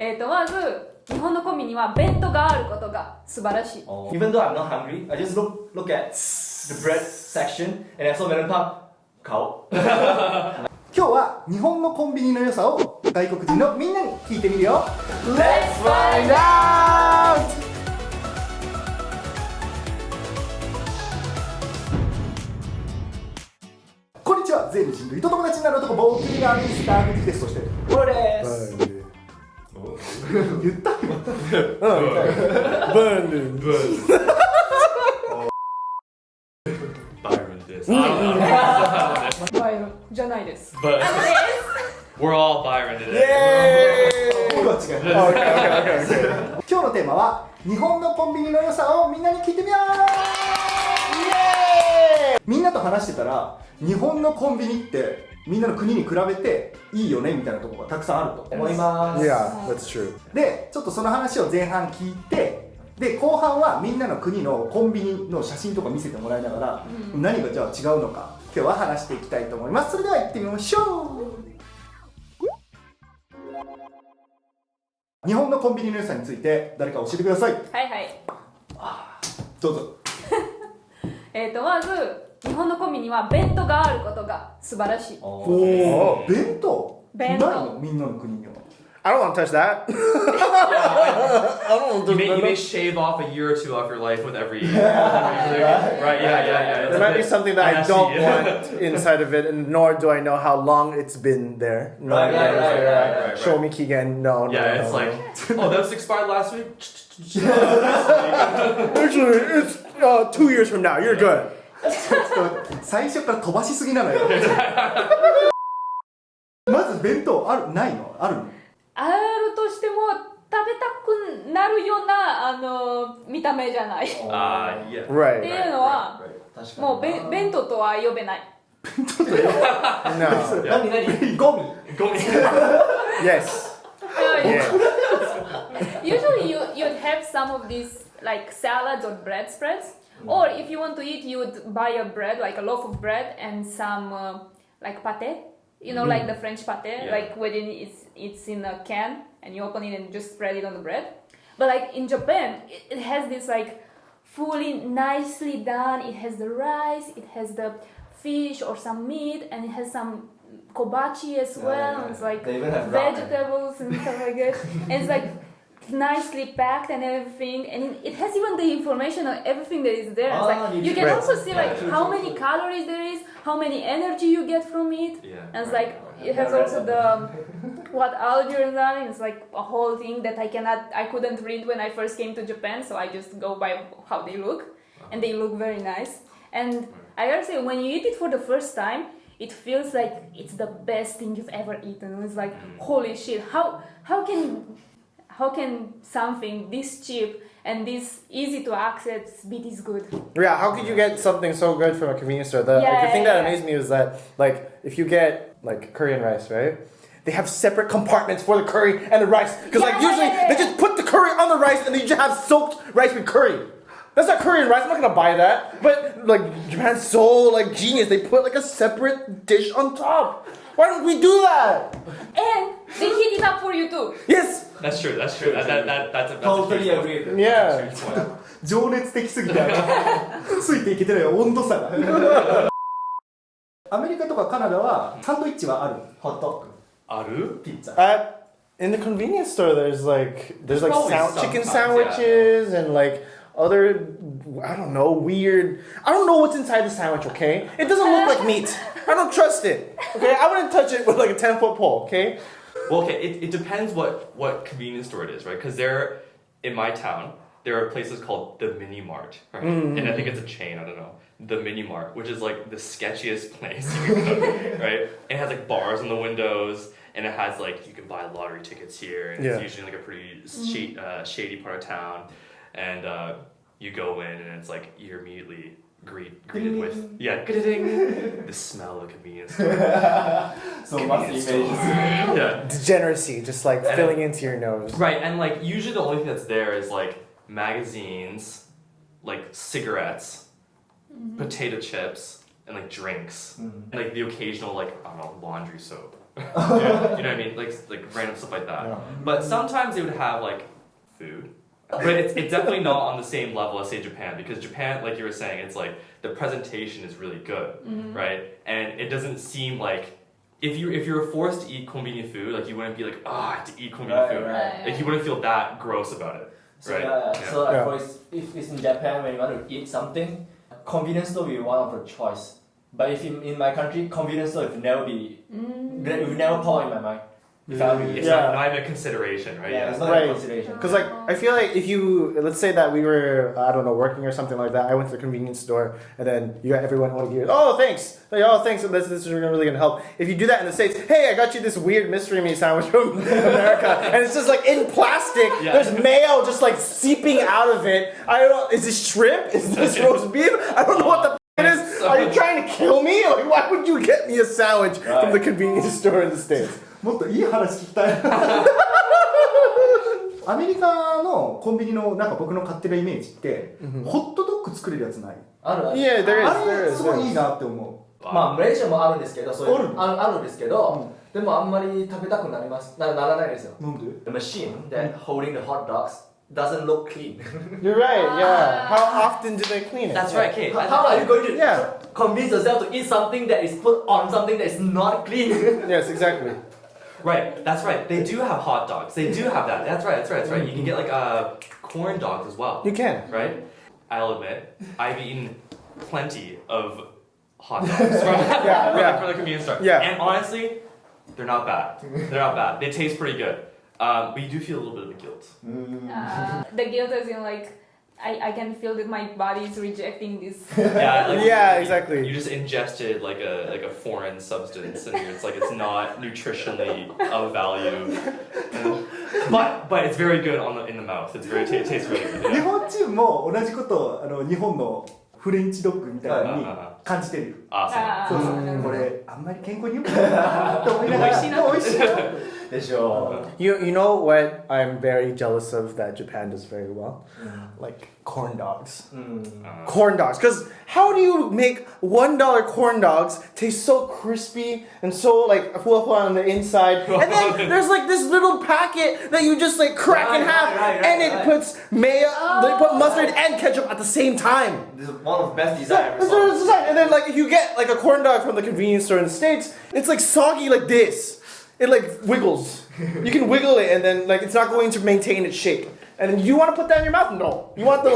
まず日本のコンビニは弁当があることが素晴らしい。 Even though I'm not hungry, I just look at the bread section and I saw melon pop. 買おう。今日は日本のコンビニの良さを外国人のみんなに聞いてみるよ。 Let's find out! こんにちは、全人類と友達になる男、僕がミスターフジです。そしてこれです。言った今。バイロンです。バイロンじゃないです。But we're all Byron today. 今日のテーマは日本のコンビニの良さをみんなに聞いてみよう。みんなと話してたら日本のコンビニってみんなの国に比べていいよねみたいなところがたくさんあると思います。 Yeah, that's true. で、ちょっとその話を前半聞いて、で後半はみんなの国のコンビニの写真とか見せてもらいながら、何がじゃあ違うのか今日は話していきたいと思います。それでは行ってみましょう。日本のコンビニの良さについて誰か教えてください。はいはい。どうぞ。まず日本のコンビニは弁当があることが素晴らしい。弁当弁当ないのみんなの国には。I don't want to touch that. I don't want to You touch may that. shave off a year or two off your life with every right? Yeah. There might be something that I don't see. want inside of it, and nor do I know how long it's been there. No, Right. Show me Keegan. No. Yeah, it's no. like, oh, that was expired last week. Actually, it's 2 years from now. You're good. 最初から飛ばしすぎなのよ。まず弁当あるないのあるの？あるとしても食べたくなるような見た目じゃない。っ Yeah. て Right. いうのはもう弁当とは呼べない。 No. 何ゴミ Yes. Yeah. Usually you'd have some of these like salads or bread spreads, or if you want to eat, you would buy a bread, like a loaf of bread and some like pate, like the French pate, like when it's in a can and you open it and just spread it on the bread. But like in Japan, it has this like fully nicely done. It has the rice, it has the fish or some meat, and it has some kobachi as well. And it's like They even have ramen. vegetables and stuff like that. And it's like nicely packed and everything, and it has even the information on everything that is there. It's like you can also see like how many calories there is, how many energy you get from it. And it's like it has also the what algae are in. It's like a whole thing that I couldn't read when I first came to Japan, so I just go by how they look, and they look very nice. And I gotta say, when you eat it for the first time, it feels like it's the best thing you've ever eaten. It's like holy shit, how can something this cheap and this easy to access be this good? Yeah, how could you get something so good from a convenience store? The thing that amazed me was that, like, if you get, like, curry and rice, right? They have separate compartments for the curry and the rice. Because, like, usually they just put the curry on the rice and then you just have soaked rice with curry. That's not curry and rice, I'm not gonna buy that. But, like, Japan's so, like, genius. They put, like, a separate dish on top. Why don't we do that? And they heat it up for you too. Yes! That's true. That's a Totally huge agree. Yeah.情熱的すぎてついていけてないよ、温度差が。アメリカとかカナダはサンドイッチはある。ホットドッグ、 Aru? ピッツァ。 In the convenience store, there's like probably some chicken sometimes, sandwiches and like other, I don't know, weird. I don't know what's inside the sandwich. Okay, it doesn't look like meat. I don't trust it. Okay, I wouldn't touch it with like a 10-foot pole. Okay. Well, okay, it depends what convenience store it is, right? Because in my town, there are places called the Mini Mart, right? And I think it's a chain, I don't know. The Mini Mart, which is like the sketchiest place you can go, right? It has like bars in the windows, and it has like, you can buy lottery tickets here, and it's usually like a pretty shady part of town. And you go in, and it's like, you're immediately greeted with the smell of convenience store. So what's the image? Yeah. Degeneracy, just like filling into your nose. Right, and like usually the only thing that's there is like magazines, like cigarettes, potato chips, and like drinks, and like the occasional like I don't know laundry soap. Yeah, you know what I mean? Like random stuff like that. But sometimes they would have like food. But it's definitely not on the same level as say Japan, because Japan, like you were saying, it's like the presentation is really good, right? And it doesn't seem like if you were forced to eat konbini food, like you wouldn't be like, oh, I have to eat konbini food. Like you wouldn't feel that gross about it. So, right? So like if it's in Japan, when you want to eat something, convenience store will be one of the choice. But if in my country, convenience store will never pop in my mind. It's not even a consideration, right? Yeah, it's not a consideration. Because like I feel like if you let's say that we were I don't know working or something like that, I went to the convenience store and then you got everyone all geared. Oh thanks, like, oh thanks, this is really gonna help. If you do that in the States, hey, I got you this weird mystery meat sandwich from America, and it's just like in plastic. There's mayo just like seeping out of it. I don't know. Is this shrimp? Is this roast beef? I don't know what the. It is. Are you trying to kill me? Like, why would you get me a sandwich from the convenience store in the States? もっといい話聞きたいアメリカのコンビニのなんか僕の勝手なイメージって、ホットドッグ作れるやつない？ある。Yeah, there is. あれすごいいいなって思う。まあマレーシアもあるんですけど、そういうあるんですけど、でもあんまり食べたくならないですよ。なんで？ The machine that holding the hot dogs doesn't look clean. You're right. Yeah. How often do they clean it? That's right, Kate. How are you going to Yeah. convince yourself to eat something that is put on something that is not clean? Yes, exactly. Right, that's right. They do have hot dogs. They do have that. That's right. You can get like corn dogs as well. You can. Right? I'll admit, I've eaten plenty of hot dogs from the convenience store. Yeah. And honestly, they're not bad. They're not bad. They taste pretty good. But you do feel a little bit of guilt. The guilt is in like I can feel that my body is rejecting this. Yeah, exactly. You just ingested like a foreign substance, and it's like it's not nutritionally of value. But it's very good in the mouth. It tastes really good. 日本人も同じことを日本のフレンチドッグみたいに感じてる。そうそう。これあんまり健康に良くないなと思いながら。美味しいな。でしょう。You know what I'm very jealous of that Japan does very well? Like corn dogs. Corn dogs. Because how do you make $1 corn dogs taste so crispy and so like hua on the inside? And then there's like this little packet that you just like crack in half and it puts mayo, they put mustard and ketchup at the same time. This is one of the best designs I ever saw. And then like if you get like a corn dog from the convenience store in the States, it's like soggy like this. It like wiggles. You can wiggle it and then like it's not going to maintain its shape. And then you want to put that in your mouth? No. You want the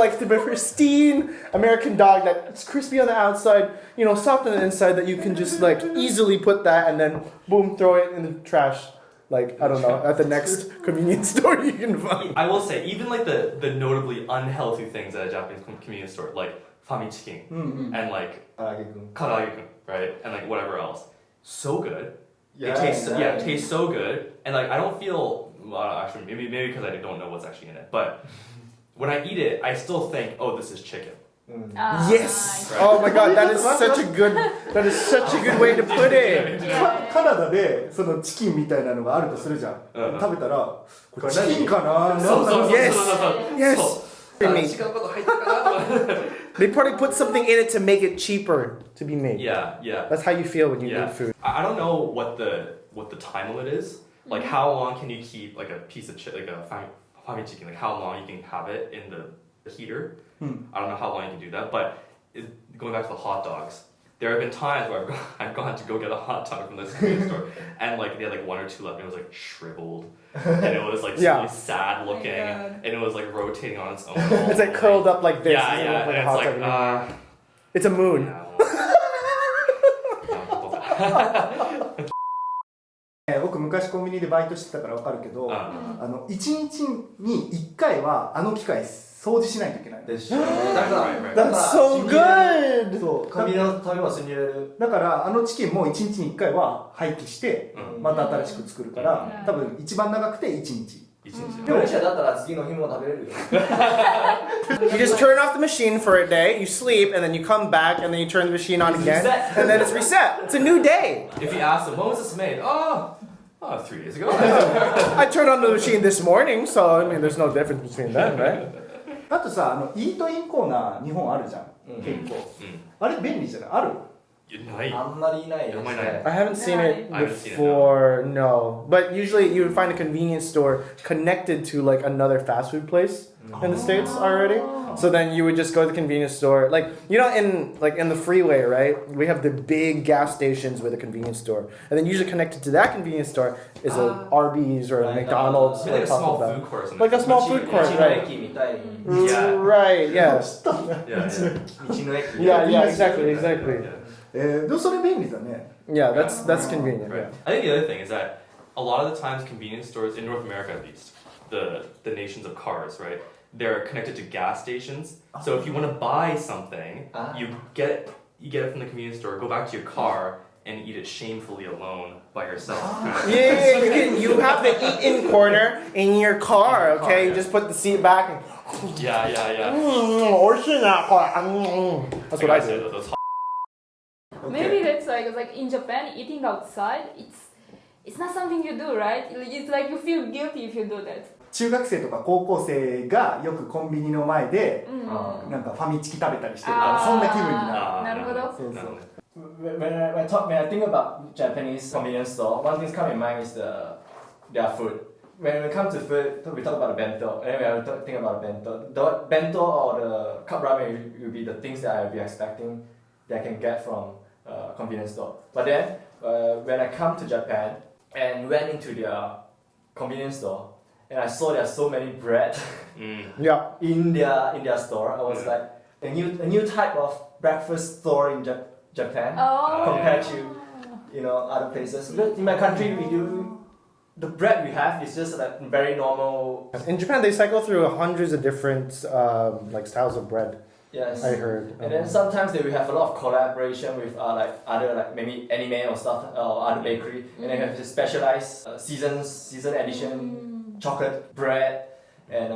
pristine American dog that's crispy on the outside, you know, soft on the inside, that you can just like easily put that and then boom, throw it in the trash. Like, I don't know, at the next convenience store you can find. I will say, even like the notably unhealthy things at a Japanese convenience store, like famichikin and like karage-kun, right? And like whatever else. So good. It tastes so good. And like I don't feel, well, actually maybe because I don't know what's actually in it, but when I eat it, I still think, oh, this is chicken. Yes. Right. Oh my god, that is such a good way to put it. カナダでそのチキンみたいなのがあるとするじゃん。食べたらこれチキンかな。Yes. They probably put something in it to make it cheaper to be made. Yeah. That's how you feel when you eat food. I don't know what the time limit is. Like how long can you keep like a piece of chicken, like a fami chicken? Like how long you can have it in the heater? I don't know how long you can do that. But going back to the hot dogs, there have been times where I've gone to go get a hot dog from this convenience store, and like they had like one or two left, and it was like shriveled, and it was like really sad looking, and it was like rotating on its own. It's like curled up like this. Yeah, like and it's like it's a moon. Yeah, 僕昔コンビニでバイトしてたから分かるけど、1日に1回はあの機械掃除しないといけない。でしょ。だから That's so good. そう。コンビニの食べ物に入れる。だからあのチキンも1日に1回は廃棄してまた新しく作るから、多分一番長くて1日。でもだったら次の日も食べれるよ。You just turn off the machine for a day, you sleep, and then you come back, and then you turn the machine on again, and then it's reset. It's a new day. If you ask them, when was this made? Oh, 3 days ago. I turned on the machine this morning, so I mean, there's no difference between them, right? あとさ、イートインコーナー日本あるじゃん。結構。あれ便利じゃない？ある？ないあんまりいないですね。 I haven't seen it I haven't seen it, before, no. But usually you would find a convenience store connected to like another fast food place in the States already. So then you would just go to the convenience store. Like, you know, in the freeway, right? We have the big gas stations with a convenience store. And then usually connected to that convenience store is a Arby's or a Like, McDonald's. Maybe like a Taco small Bell. food court or something. Like a small food court, 道の right? 駅みたいに。 Yeah. Right, yeah. Yeah, yeah. 道の駅。 Yeah, yeah, exactly, exactly. Yeah. でもそれ便利だね。 Yeah, that's convenient. Right. Yeah. I think the other thing is that a lot of the times convenience stores in North America, at least, the nations of cars, right? They're connected to gas stations. So if you want to buy something, you get it from the convenience store, go back to your car, and eat it shamefully alone by yourself. Yeah, you have the eat-in corner in your car, okay? You just put the seat back and... Yeah. That's what I say do. those Maybe that's like in Japan, eating outside, it's not something you do, right? It's like you feel guilty if you do that. 中学生とか高校生がよくコンビニの前でなんかファミチキ食べたりしてるからそんな気分になる。なるほど。そうそう When I think about Japanese convenience store, one thing comes in mind is their food. When it comes to food, we talk about the bento. And then we think about the bento. The bento or the cup ramen will be the things that I'll be expecting that I can get from convenience store. But then when I come to Japan and went into their convenience store, and I saw there's so many bread Yeah. in their store. I was like a new type of breakfast store in Japan compared to other places. Because in my country the bread we have is just like very normal. In Japan, they cycle through hundreds of different like styles of bread. Yes. I heard. And then sometimes they will have a lot of collaboration with like other like maybe anime or stuff or other bakery, and they have this specialized season edition chocolate bread and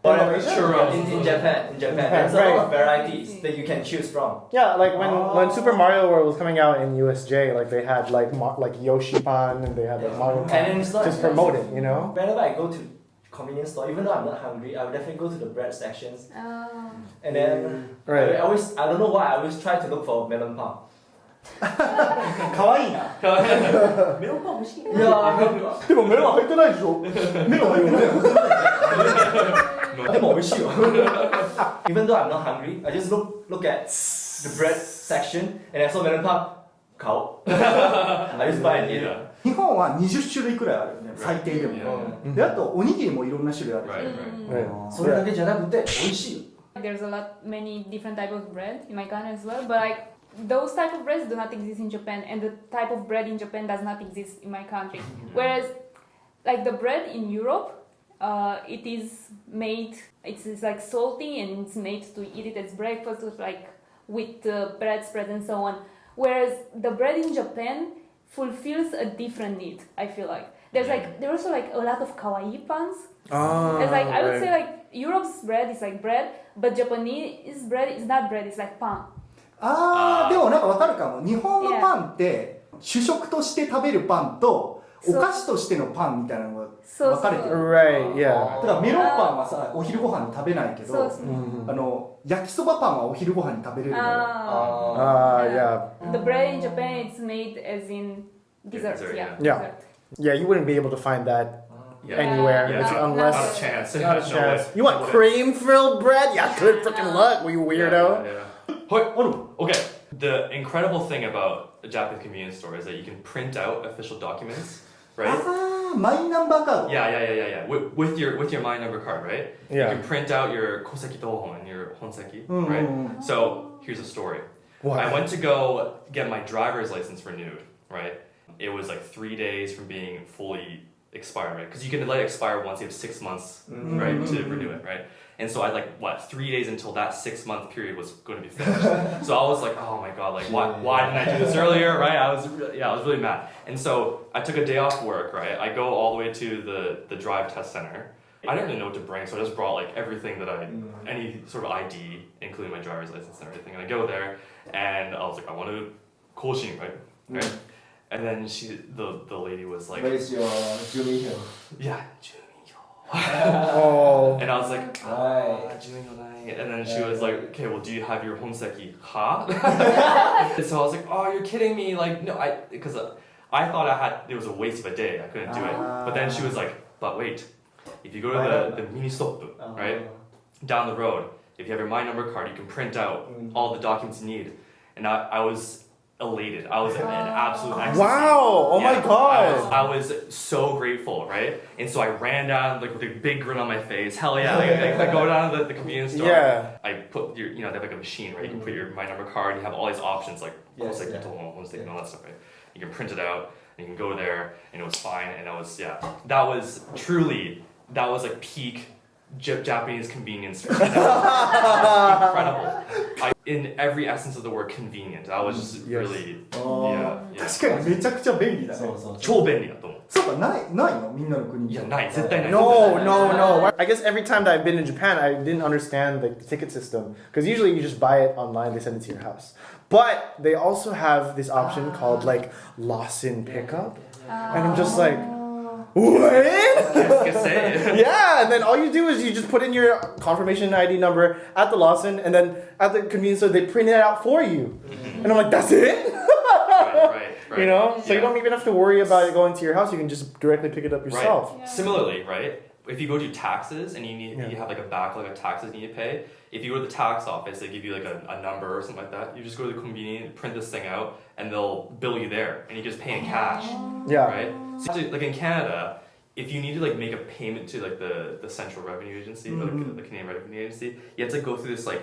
churros. In Japan there's a lot of varieties that you can choose from. Yeah, like when Super Mario World was coming out in USJ, like they had like Yoshi Pan and they had like Mario And Pan. then it's not Just expensive. promote it, you know? Whenever I go to convenience store, even though I'm not hungry, I will definitely go to the bread sections. And then Right. I don't know why, I always try to look for melon pan. かわいいな。メロンパン美味しい。いやー、でもメロン入ってないでしょ。メロン入ってない。でも美味しいよ。Even though I'm not hungry, I just look at the bread section and I saw melon pan. 買おう。I just buy and eat it. 日本は20種類くらいあるよね。最低でも。であとおにぎりもいろんな種類ある。 Right. それだけじゃなくて美味しいよ。There's many different types of bread in my country as well, but like those type of breads do not exist in Japan, and the type of bread in Japan does not exist in my country. Whereas, like the bread in Europe, it is made. It's like salty and it's made to eat it as breakfast, with bread spread and so on. Whereas the bread in Japan fulfills a different need. I feel like there's also like a lot of kawaii pans. It's like I would say like Europe's bread is like bread, but Japanese bread is not bread. It's like pan. でもなんかわかるかも。日本のパンって主食として食べるパンとお菓子としてのパンみたいなのが分かれてる。Right, yeah. だからメロンパンはさお昼ご飯に食べないけど、焼きそばパンはお昼ご飯に食べれるのよ。Yeah. The bread in Japan it's made as in dessert. Yeah. Dessert. Yeah, you wouldn't be able to find that anywhere unless... Not a chance. Not a chance. You want cream-filled bread? Yeah, good freaking luck, you weirdo. Okay. The incredible thing about a Japanese convenience store is that you can print out official documents, right? マイナンバーカード。 Yeah. With your My Number card, right? Yeah. You can print out your koseki tohon and your honseki, right? So here's a story. What? I went to go get my driver's license renewed, right? It was like 3 days from being fully expired, right? Because you can let it expire once. You have 6 months, right, to renew it, right? And so I had 3 days until that 6 month period was going to be finished. So I was like, oh my god, like why didn't I do this earlier, right? I was really mad. And so I took a day off work, right? I go all the way to the drive test center. I didn't really know what to bring, so I just brought like everything that any sort of ID, including my driver's license and everything. And I go there, and I was like, I want to koshin, right? And then the lady was like, Where is your Jumi-hyo? yeah, Jumi-hyo. Oh. And I was like, Jumi-hyo nai. and then she was like, okay, well, do you have your honseki? Huh? So I was like, oh, you're kidding me. Like, no, because I thought it was a waste of a day. I couldn't do it. But then she was like, but wait, if you go to the mini stop, right, down the road, if you have your My Number card, you can print out all the documents you need. And I was elated. I was in absolute ecstasy. Wow! Oh my god! I was so grateful, right? And so I ran down like with a big grin on my face. Hell yeah! Like, I go down to the convenience store. Yeah. I put they have like a machine, right? You can put your My Number card. You have all these options like and all that stuff, right? You can print it out. And you can go there, and it was fine. And that was like peak Japanese convenience for me. Incredible. In every essence of the word convenient. That was just really, yeah. 確かにめちゃくちゃ便利だね。超便利だと思う。そうか、ないのみんなの国に。いや、ない。絶対ない。No. I guess every time that I've been in Japan, I didn't understand the ticket system. Because usually you just buy it online, they send it to your house. But they also have this option called like Lawson pickup. And I'm just like, what? Yeah, and then all you do is you just put in your confirmation ID number at the Lawson, and then at the convenience store they print it out for you. And I'm like, that's it? Right. You know, so you don't even have to worry about it going to your house. You can just directly pick it up yourself. Right. Similarly, right? If you go to taxes and you have like a backlog of taxes you need to pay, if you go to the tax office, they give you like a number or something like that. You just go to the convenience, print this thing out, and they'll bill you there, and you just pay in cash. Yeah. Right. So, like in Canada, if you need to like make a payment to like the Central Revenue Agency, or the Canadian Revenue Agency, you have to go through this like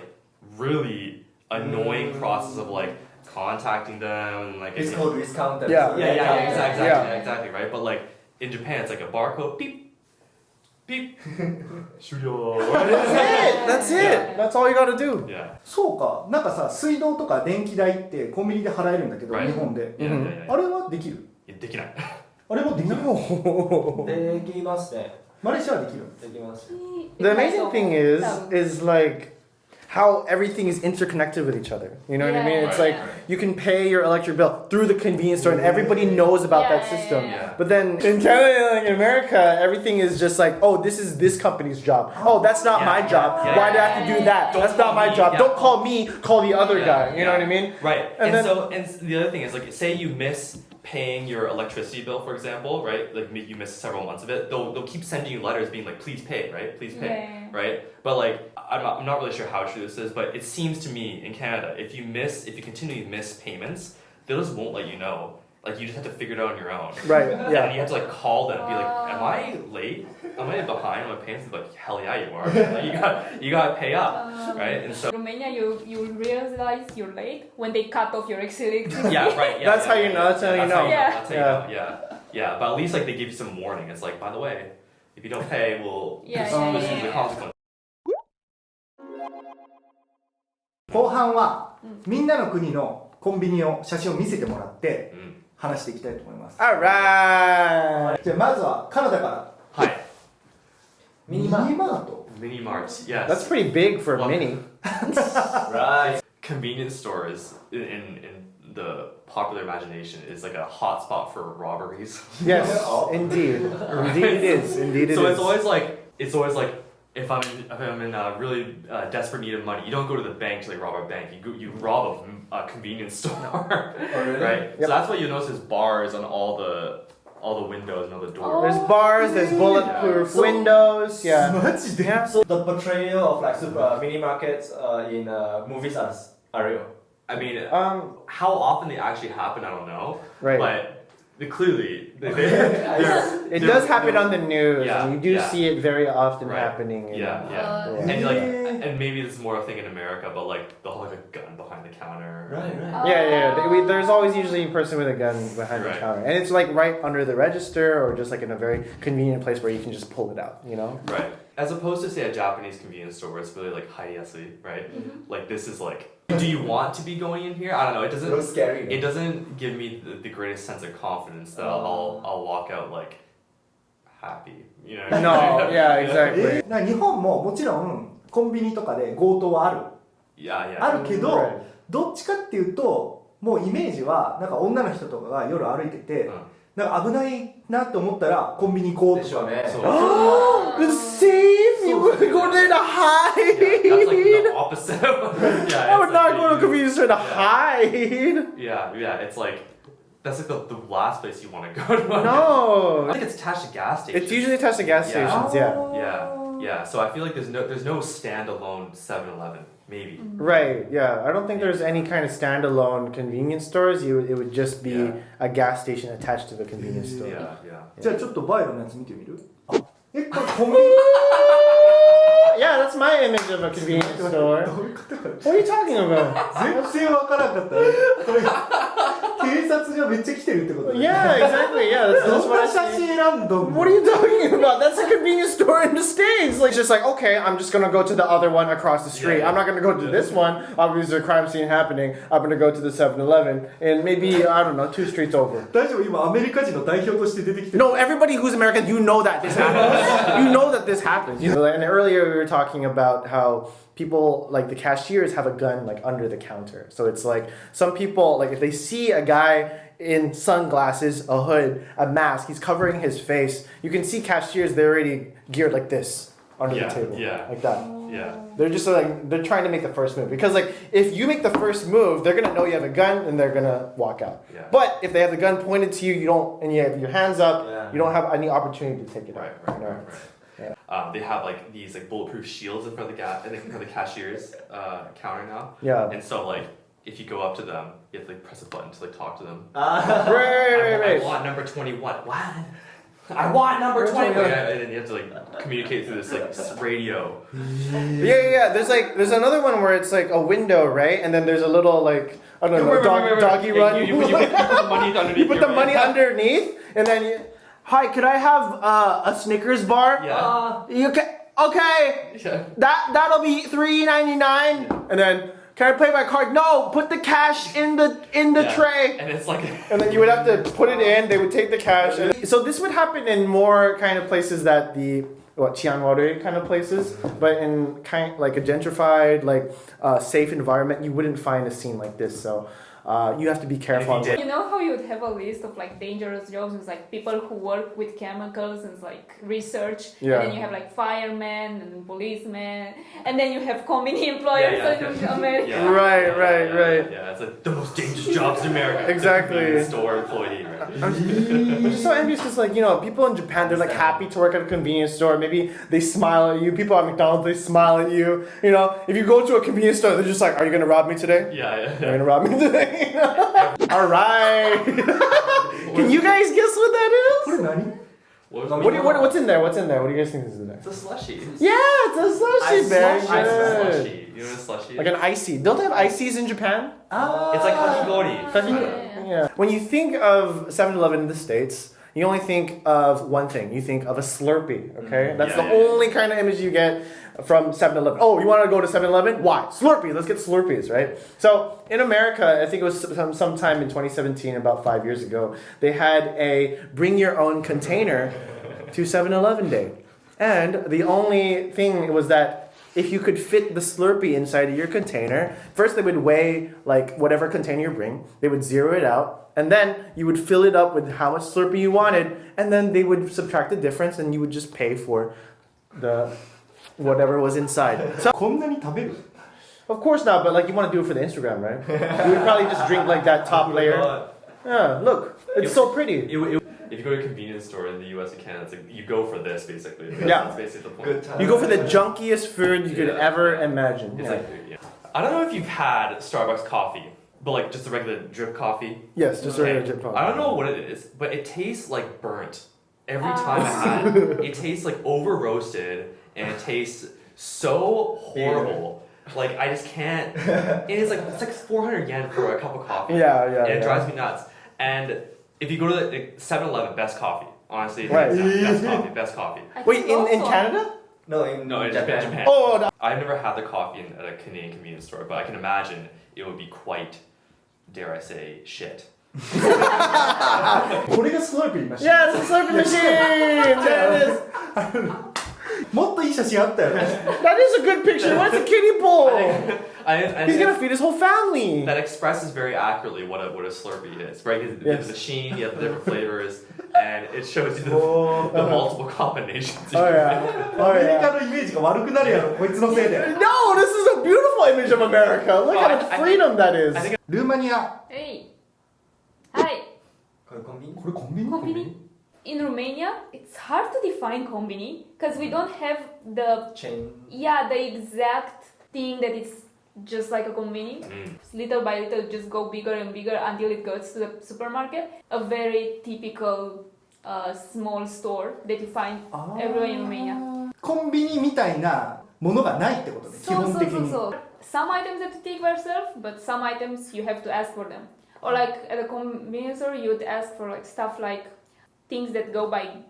really annoying process of like contacting them and like It's called discount. Exactly, right? But like in Japan, it's like a barcode, beep, beep, That's it. That's all you gotta do. Yeah. そうか、なんかさ、水道とか電気代ってコンビニで払えるんだけど、 Right. 日本で。 Yeah. あれはできる？できない。あれもできる？できますね。マレーシアはできる？できます。 The amazing thing is like how everything is interconnected with each other. You know what I mean? It's like you can pay your electric bill through the convenience store and everybody knows about that system. Yeah. But then in Canada, like in America, everything is just like, oh, this is this company's job. Oh, that's not my job. Why do I have to do that? Don't That's not call my me. job. Yeah. Don't call me, call the other guy. You know what I mean? Right. And then- And the other thing is like, say you miss paying your electricity bill, for example, right? Like you miss several months of it. They'll keep sending you letters being like, please pay, right? Please pay, right? But like, I'm not really sure how true this is, but it seems to me in Canada, if you continually miss payments, they just won't let you know. Like you just have to figure it out on your own. Right, And yeah. you have to like call them and be like, am I late? Am I behind on my payments? They're like, hell yeah, you are. Like, you gotta pay up, right? And so Romania, you realize you're late when they cut off your electricity. yeah, right. Yeah, That's how you know, that's how you know. That's how you know. Yeah. But at least like they give you some warning. It's like, by the way, if you don't pay, we'll this is the consequence. 後半はみんなの国のコンビニを写真を見せてもらって話していきたいと思います。 Alright. じゃあまずはカナダから。Hi. ミニマート。 Mini marts, yes. That's pretty big for a Well- mini. Right. Convenience stores in the popular imagination is like a hotspot for robberies. Yes, indeed. Indeed it is. Indeed it So is. it's always like if I'm in a really desperate need of money, you don't go to the bank to like rob a bank. You rob a convenience store, right? So that's what you notice is bars on all the windows and all the doors. There's bars, there's bulletproof windows. Yeah. マジで？ Yeah. So the portrayal of like super mini markets in movies are real. I mean, how often they actually happen, I don't know. Right. But clearly, It does happen on the news. Yeah, and you do yeah. see it very often Right. happening. Yeah. Yeah. And maybe this is more a thing in America, but like they'll have like a gun behind the counter. Right. There's always usually a person with a gun behind the Right. counter. And it's like right under the register or just like in a very convenient place where you can just pull it out, you know? Right. As opposed to say a Japanese convenience store where it's really like haiyasu, right? Like this is like, do you want to be going in here? I don't know. It It doesn't. looks scary. It doesn't give me the greatest sense of confidence that I'll walk out like happy, you know? No, yeah, exactly. なんか日本ももちろんコンビニとかで強盗はある。 Yeah. あるけど、 Right. どっちかっていうともうイメージはなんか女の人とかが夜歩いてて、なんか危ないなって思ったらコンビニ行こうとかでしょうね。そう It's safe! You go go there to hide. Yeah, that's like the opposite. Yeah, I would it's not like go to a convenience store to hide. Yeah, it's like that's like the last place you want to go to. No. I think it's attached to gas stations. It's usually attached to gas stations, Yeah. So I feel like there's no standalone 7-Eleven, maybe. Right, yeah. I don't think there's any kind of standalone convenience stores. It would just be a gas station attached to the convenience store. Yeah. じゃあちょっとバイロンのやつ見てみる？これコンビニ Yeah, that's my image of a convenience store. What are you talking about? 全然わからんかった。これ警察がめっちゃ来てるってこと？ Yeah, exactly. Yeah, that's どん what な I 写 see. 真選んどんの What are you talking about? That's a convenience store in the States. Like, just like, okay, I'm just gonna go to the other one across the street. I'm not gonna go to this one. Obviously, there's a crime scene happening. I'm gonna go to the 7-Eleven and maybe, I don't know, 2 streets over. 大丈夫？今アメリカ人の代表として出てきてる。 No, everybody who's American, you know that this happens. You know that this happens. And earlier we were talking about how people, like the cashiers, have a gun like under the counter. So it's like some people, like if they see a guy in sunglasses, a hood, a mask, he's covering his face. You can see cashiers, they're already geared like this under the table. Like that. Yeah. They're just like, they're trying to make the first move. Because like, if you make the first move, they're gonna know you have a gun and they're gonna walk out. Yeah. But if they have the gun pointed to you, you don't, and you have your hands up, Yeah. you don't have any opportunity to take it Right. out. They have like these like bulletproof shields in front of the cashiers counter now. Yeah. And so like if you go up to them, you have to like press a button to like talk to them. Right. I want number 21. What? I want number 21. Yeah, and then you have to like communicate through this like radio. Yeah. There's another one where it's like a window, right? And then there's a little like, I don't know, doggy Yeah, run. You put the money underneath. You put the money underneath, and then you, hi, could I have a Snickers bar? Yeah. You okay? Yeah. That'll be $3.99. And then, can I pay by card? No, put the cash in the Yeah. tray. And it's like. And then you would have to put it in. They would take the cash. And so this would happen in more kind of places that the Chianware kind of places, but in kind like a gentrified, like safe environment, you wouldn't find a scene like this. So you have to be careful. You know how you would have a list of like dangerous jobs with like people who work with chemicals and like research, Yeah. and then you have like firemen and policemen, and then you have convenience employers in America. Yeah. Right. Yeah, it's like the most dangerous jobs in America. Exactly. Convenience store employee, right? I'm just so envious because, like, you know, people in Japan, they're like happy to work at a convenience store. Maybe they smile at you. People at McDonald's, they smile at you. You know, if you go to a convenience store, they're just like, "Are you gonna rob me today? Yeah. You're gonna rob me today." All right. Can you guys guess what that こ is? れ何？ What's in there? What's in there? What do you guys think is in there? It's a slushie. Yeah, it's a slushie, very Ice good. slushie. You know what a slushie is? Like an icy. Don't they have ices in Japan? It's like kakigori. Yeah. When you think of 7-Eleven in the States, you only think of one thing. You think of a Slurpee, okay? That's the only kind of image you get from 7-Eleven. Oh, you want to go to 7-Eleven? Why? Slurpee. Let's get Slurpees, right? So in America, I think it was sometime in 2017, about 5 years ago, they had a bring your own container to 7-Eleven day. And the only thing was that if you could fit the Slurpee inside of your container, first they would weigh like whatever container you bring, they would zero it out, and then you would fill it up with how much Slurpee you wanted, and then they would subtract the difference and you would just pay for the whatever was inside. So こんなに食べる？ of course not, but like you want to do it for the Instagram, right? You would probably just drink like that top layer. Yeah, look, it's so pretty. If you go to a convenience store in the US and Canada, it's like you go for this basically. Yeah. That's basically the point. Good time. You go for the junkiest food you could ever imagine. It's Yeah. like, I don't know if you've had Starbucks coffee, but like just the regular drip coffee. Yes, just a regular drip coffee. I don't know what it is, but it tastes like burnt. Every time I had it, it tastes like over roasted and it tastes so horrible. Like I just can't. And it's like 400 yen for a cup of coffee. Yeah. And it drives me nuts. And if you go to the 7-Eleven, best coffee. Honestly, Right. best coffee. I Wait, think in also- Canada? No, in Japan. Oh, no. I've never had the coffee at a Canadian convenience store, but I can imagine it would be quite, dare I say, shit. これがスラーピーマシン。 Yeah, it's a Slurpee machine! There it is! もっといい写真あったよね。 That is a good picture. What's a kiddie bowl? I He's gonna feed his whole family. that expresses very accurately what a Slurpee is, right? Because Yes. the sheen, you have the different flavors, and it shows you the multiple combinations. Oh yeah. ア Oh メリ yeah. カのイメージが悪くなるやろ、こいつのせいで。 No, this is a beautiful image of America. Look how much freedom that is. ルーマニア。はい。これコンビニ？これコンビニ？コンビニ In Romania, it's hard to define kombini because we don't have the Chain. the exact thing that it's just like a kombini. Little by little, it just go bigger and bigger until it goes to the supermarket. A very typical small store that you find everywhere in Romania. コンビニみたいなものがないってことね、基本的に。So. Some items have to take by yourself, but some items you have to ask for them. Or like at a convenience store, you would ask for like stuff like things that go by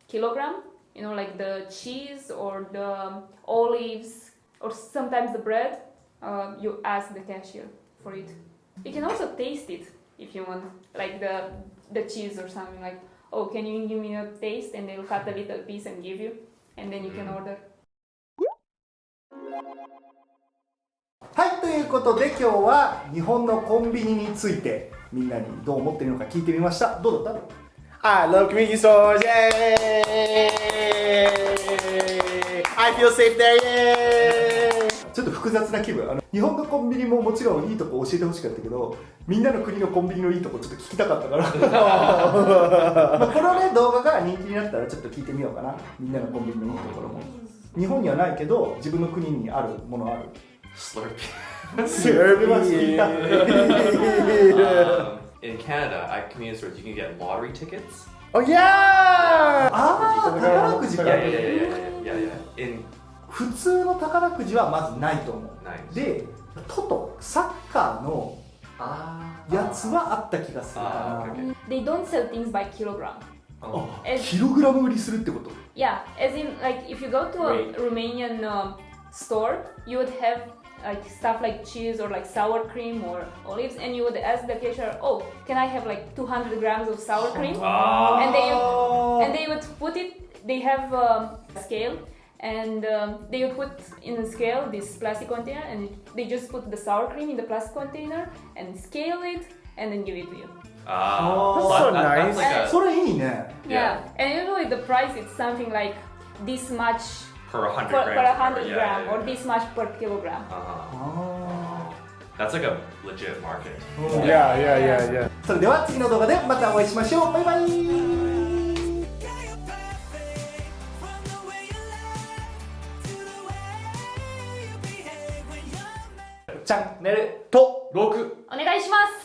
kilogram, you know, like the cheese or the olives or sometimes the bread. You ask the cashier for it. You can also taste it if you want, like the cheese or something like, oh, can you give me a taste? And they'll cut a little piece and give you, and then you can order. はい、ということで今日は日本のコンビニについてみんなにどう思っているのか聞いてみました。どうだった？ I love convenience stores. Yay! I feel safe there. Yay! ちょっと複雑な気分。日本のコンビニももちろんいいとこ教えてほしかったけど、みんなの国のコンビニのいいとこちょっと聞きたかったからまあこのね動画が人気になったらちょっと聞いてみようかな。みんなのコンビニのいいところも日本にはないけど自分の国にあるものある。 Slurpee. それは聞いたIn Canada, at convenience stores, you can get lottery tickets. Oh yeah! ああ、宝くじか。 Yeah. In 普通の宝くじはまずないと思う。 nice. で、トト、サッカーのやつはあった気がするかな。 okay. They don't sell things by kilogram. キログラム売りするってこと？ Yeah, as in like if you go to a Right. Romanian store, you would have like stuff like cheese or like sour cream or olives, and you would ask the cashier, "Oh, can I have like 200 grams of sour cream?" And they would put it. They have a scale, and they would put in the scale this plastic container, and they just put the sour cream in the plastic container and scale it, and then give it to you. That's so nice. That's like a それいいね。 Yeah, and usually the price is something like this much per 100 per grams. 100 gram or this much per kilogram. That's like a legit market. Yeah. それでは次の動画でまたお会いしましょう。バイバイ。チャンネルと6お願いします。